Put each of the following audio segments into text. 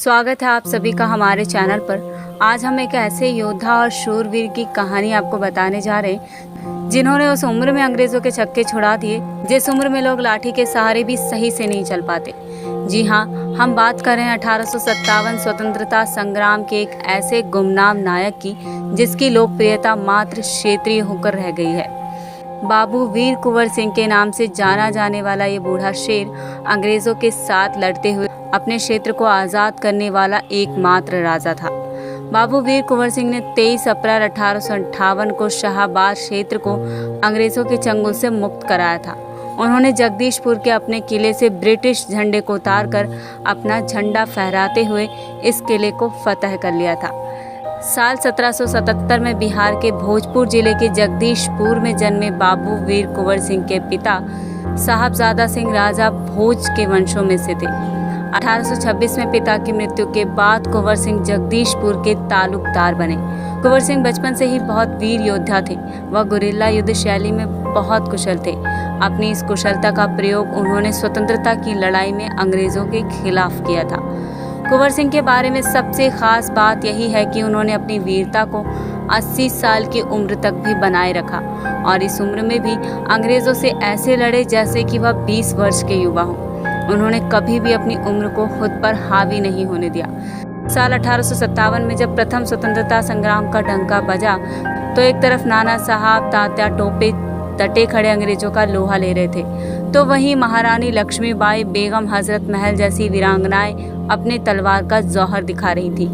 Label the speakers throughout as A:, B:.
A: स्वागत है आप सभी का हमारे चैनल पर। आज हम एक ऐसे योद्धा और शूरवीर की कहानी आपको बताने जा रहे हैं जिन्होंने उस उम्र में अंग्रेजों के छक्के छुड़ा दिए जिस उम्र में लोग लाठी के सहारे भी सही से नहीं चल पाते। जी हाँ, हम बात कर रहे हैं 1857 स्वतंत्रता संग्राम के एक ऐसे गुमनाम नायक की जिसकी लोकप्रियता मात्र क्षेत्रीय होकर रह गई है। बाबू वीर कुंवर सिंह के नाम से जाना जाने वाला ये बूढ़ा शेर अंग्रेजों के साथ लड़ते हुए अपने क्षेत्र को आज़ाद करने वाला एकमात्र राजा था। बाबू वीर कुंवर सिंह ने 23 अप्रैल 1858 को शाहबाद क्षेत्र को अंग्रेजों के चंगुल से मुक्त कराया था। उन्होंने जगदीशपुर के अपने किले से ब्रिटिश झंडे को उतारकर अपना झंडा फहराते हुए इस किले को फतह कर लिया था। साल 1777 में बिहार के भोजपुर जिले के जगदीशपुर में जन्मे बाबू वीर कुंवर सिंह के पिता साहबजादा सिंह राजा भोज के वंशों में से थे। 1826 में पिता की मृत्यु के बाद कुंवर सिंह जगदीशपुर के तालुकदार बने। कुंवर सिंह बचपन से ही बहुत वीर योद्धा थे। वह गुरिल्ला युद्ध शैली में बहुत कुशल थे। अपनी इस कुशलता का प्रयोग उन्होंने स्वतंत्रता की लड़ाई में अंग्रेजों के खिलाफ किया था। कुंवर सिंह के बारे में सबसे खास बात यही है कि उन्होंने अपनी वीरता को 80 साल की उम्र तक भी बनाए रखा और इस उम्र में भी अंग्रेजों से ऐसे लड़े जैसे कि वह 20 वर्ष के युवा हों। उन्होंने कभी भी अपनी उम्र को खुद पर हावी नहीं होने दिया। साल 1857 में जब प्रथम स्वतंत्रता संग्राम का डंका बजा तो एक तरफ नाना साहब तात्या टोपे डटे खड़े अंग्रेजों का लोहा ले रहे थे, तो वहीं महारानी लक्ष्मीबाई बेगम हजरत महल जैसी वीरांगनाएं अपने तलवार का जौहर दिखा रही थी।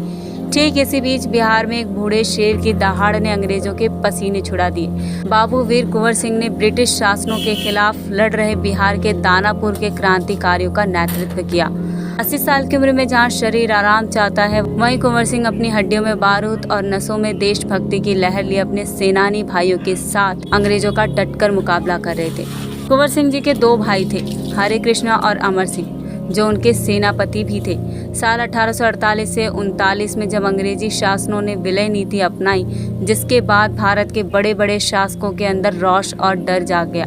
A: ठीक इसी बीच बिहार में एक बूढ़े शेर की दहाड़ ने अंग्रेजों के पसीने छुड़ा दिए। बाबू वीर कुंवर सिंह ने ब्रिटिश शासनों के खिलाफ लड़ रहे बिहार के दानापुर के क्रांतिकारियों का नेतृत्व किया। 80 साल की उम्र में जहाँ शरीर आराम चाहता है, वहीं कुंवर सिंह अपनी हड्डियों में बारूद और नसों में देशभक्ति की लहर लिए अपने सेनानी भाइयों के साथ अंग्रेजों का डटकर मुकाबला कर रहे थे। कुंवर सिंह जी के 2 भाई थे, हरे कृष्णा और अमर सिंह, जो उनके सेनापति भी थे। साल 1848 से 39 में जब अंग्रेजी शासनों ने विलय नीति अपनाई, जिसके बाद भारत के बड़े बड़े शासकों के अंदर रोष और डर जाग गया,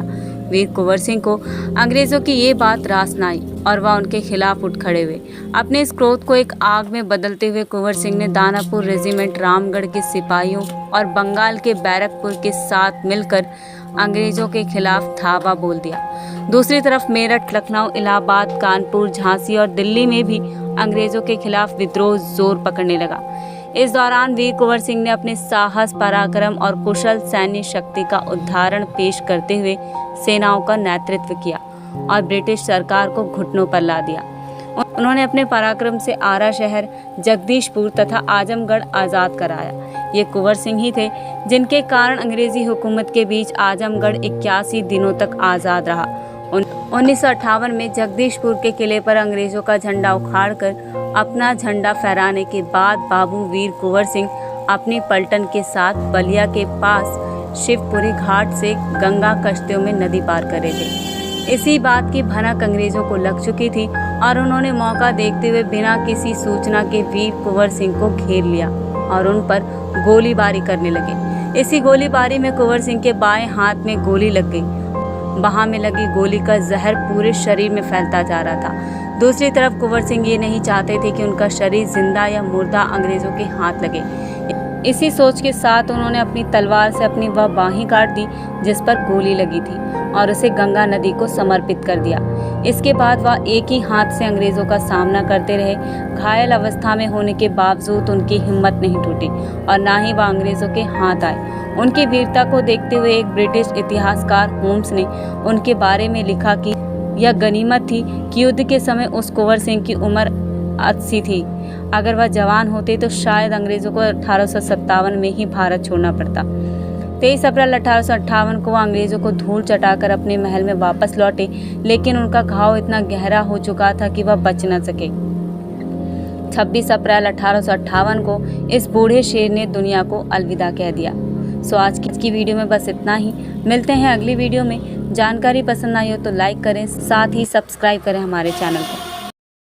A: वीर कुंवर सिंह को अंग्रेजों की ये बात रास न आई और वह उनके खिलाफ उठ खड़े हुए। अपने इस क्रोध को एक आग में बदलते हुए कुंवर सिंह ने दानापुर रेजिमेंट, रामगढ़ के सिपाहियों और बंगाल के बैरकपुर के साथ मिलकर अंग्रेजों के खिलाफ धावा बोल दिया। दूसरी तरफ मेरठ, लखनऊ, इलाहाबाद, कानपुर, झांसी और दिल्ली में भी अंग्रेजों के खिलाफ विद्रोह जोर पकड़ने लगा। इस दौरान वीर कुंवर सिंह ने अपने साहस, पराक्रम और कुशल सैन्य शक्ति का उदाहरण पेश करते हुए सेनाओं का नेतृत्व किया और ब्रिटिश सरकार को घुटनों पर ला दिया। उन्होंने अपने पराक्रम से आरा शहर, जगदीशपुर तथा आजमगढ़ आज़ाद कराया। ये कुंवर सिंह ही थे जिनके कारण अंग्रेजी हुकूमत के बीच आजमगढ़ 81 दिनों तक आज़ाद रहा। 1958 में जगदीशपुर के किले पर अंग्रेजों का झंडा उखाड़कर अपना झंडा फहराने के बाद बाबू वीर कुंवर सिंह अपनी पलटन के साथ बलिया के पास शिवपुरी घाट से गंगा कश्तियों में नदी पार कर रहे थे। इसी बात की भनक अंग्रेजों को लग चुकी थी और उन्होंने मौका देखते हुए बिना किसी सूचना के वीर कुंवर सिंह को घेर लिया और उन पर गोलीबारी करने लगे। इसी गोलीबारी में कुंवर सिंह के बाएं हाथ में गोली लग गई। बाह में लगी गोली का जहर पूरे शरीर में फैलता जा रहा था। दूसरी तरफ कुंवर सिंह ये नहीं चाहते थे कि उनका शरीर जिंदा या मुर्दा अंग्रेजों के हाथ लगे। इसी सोच के साथ उन्होंने अपनी तलवार से अपनी वह बाहें काट दी जिस पर गोली लगी थी और उसे गंगा नदी को समर्पित कर दिया। इसके बाद वह एक ही हाथ से अंग्रेजों का सामना करते रहे। घायल अवस्था में होने के बावजूद उनकी हिम्मत नहीं टूटी और ना ही वह अंग्रेजों के हाथ आए। उनकी वीरता को देखते हुए एक ब्रिटिश इतिहासकार होम्स ने उनके बारे में लिखा कि यह गनीमत थी कि युद्ध के समय उस कुंवर सिंह की उम्र 80 थी। अगर वह जवान होते तो शायद अंग्रेजों को 1857 में ही भारत छोड़ना पड़ता। 23 अप्रैल 1858 को अंग्रेजों को धूल चटाकर अपने महल में वापस लौटे, लेकिन उनका घाव इतना गहरा हो चुका था कि वह बच न सके। 26 अप्रैल 1858 को इस बूढ़े शेर ने दुनिया को अलविदा कह दिया। सो आज की वीडियो में बस इतना ही। मिलते हैं अगली वीडियो में। जानकारी पसंद आई हो तो लाइक करें, साथ ही सब्सक्राइब करें हमारे चैनल को।